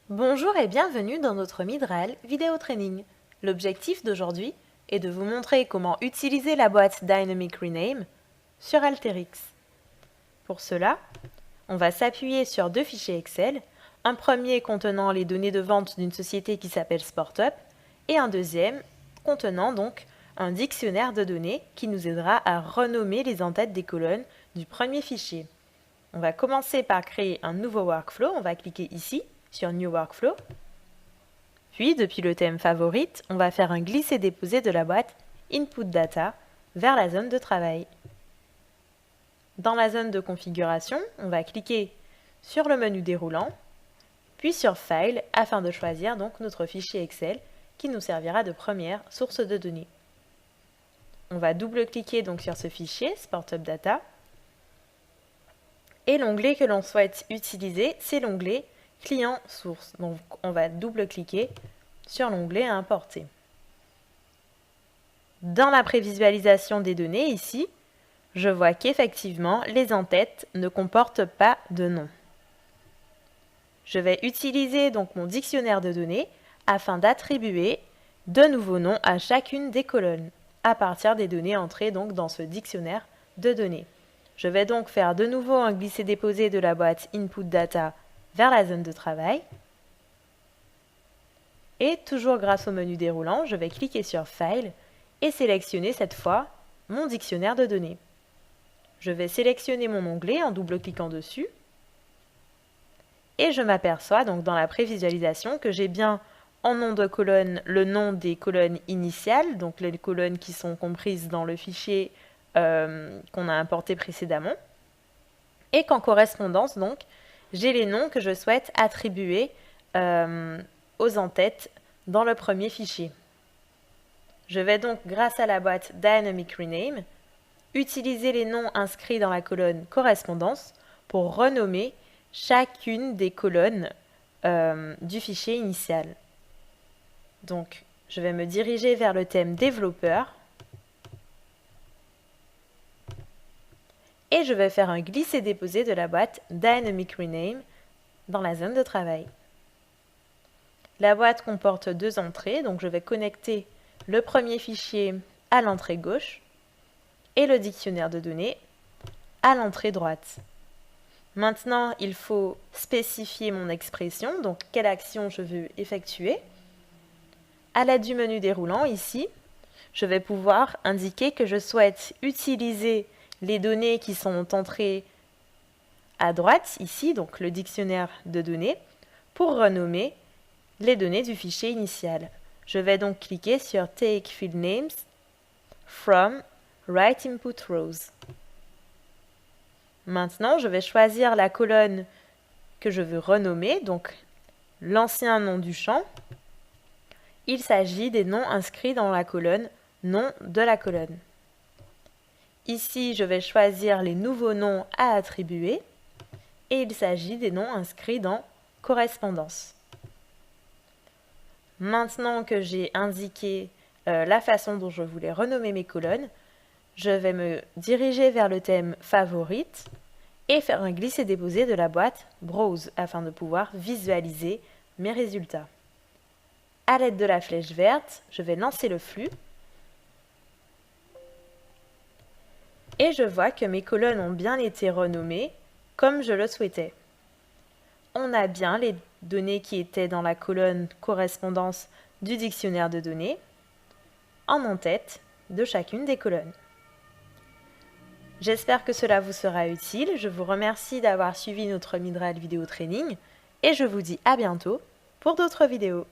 Bonjour et bienvenue dans notre Midral Vidéo Training. L'objectif d'aujourd'hui est de vous montrer comment utiliser la boîte Dynamic Rename sur Alteryx. Pour cela, on va s'appuyer sur deux fichiers Excel, un premier contenant les données de vente d'une société qui s'appelle SportUp et un deuxième contenant donc un dictionnaire de données qui nous aidera à renommer les en-têtes des colonnes du premier fichier. On va commencer par créer un nouveau workflow, on va cliquer ici sur New Workflow. Puis, depuis le thème Favorite, on va faire un glisser-déposer de la boîte Input Data vers la zone de travail. Dans la zone de configuration, on va cliquer sur le menu déroulant, puis sur File afin de choisir donc notre fichier Excel qui nous servira de première source de données. On va double-cliquer donc sur ce fichier SportUp Data et l'onglet que l'on souhaite utiliser, c'est l'onglet Client source. Donc on va double-cliquer sur l'onglet à importer. Dans la prévisualisation des données ici, je vois qu'effectivement les en-têtes ne comportent pas de nom. Je vais utiliser donc mon dictionnaire de données afin d'attribuer de nouveaux noms à chacune des colonnes à partir des données entrées donc dans ce dictionnaire de données. Je vais donc faire de nouveau un glisser-déposer de la boîte Input Data vers la zone de travail. Et toujours grâce au menu déroulant, je vais cliquer sur File et sélectionner cette fois mon dictionnaire de données. Je vais sélectionner mon onglet en double-cliquant dessus. Et je m'aperçois donc dans la prévisualisation que j'ai bien en nom de colonne le nom des colonnes initiales, donc les colonnes qui sont comprises dans le fichier qu'on a importé précédemment. Et qu'en correspondance donc, j'ai les noms que je souhaite attribuer aux en-têtes dans le premier fichier. Je vais donc, grâce à la boîte Dynamic Rename, utiliser les noms inscrits dans la colonne correspondance pour renommer chacune des colonnes du fichier initial. Donc, je vais me diriger vers le thème développeur et je vais faire un glisser-déposer de la boîte Dynamic Rename dans la zone de travail. La boîte comporte deux entrées, donc je vais connecter le premier fichier à l'entrée gauche et le dictionnaire de données à l'entrée droite. Maintenant, il faut spécifier mon expression, donc quelle action je veux effectuer. À l'aide du menu déroulant, ici, je vais pouvoir indiquer que je souhaite utiliser les données qui sont entrées à droite, ici, donc le dictionnaire de données, pour renommer les données du fichier initial. Je vais donc cliquer sur Take Field Names from Right Input Rows. Maintenant, je vais choisir la colonne que je veux renommer, donc l'ancien nom du champ. Il s'agit des noms inscrits dans la colonne nom de la colonne. Ici, je vais choisir les nouveaux noms à attribuer et il s'agit des noms inscrits dans correspondance. Maintenant que j'ai indiqué la façon dont je voulais renommer mes colonnes, je vais me diriger vers le thème Favorite et faire un glisser-déposer de la boîte Browse afin de pouvoir visualiser mes résultats. À l'aide de la flèche verte, je vais lancer le flux et je vois que mes colonnes ont bien été renommées comme je le souhaitais. On a bien les données qui étaient dans la colonne correspondance du dictionnaire de données en en-tête de chacune des colonnes. J'espère que cela vous sera utile. Je vous remercie d'avoir suivi notre Midral Vidéo Training et je vous dis à bientôt pour d'autres vidéos.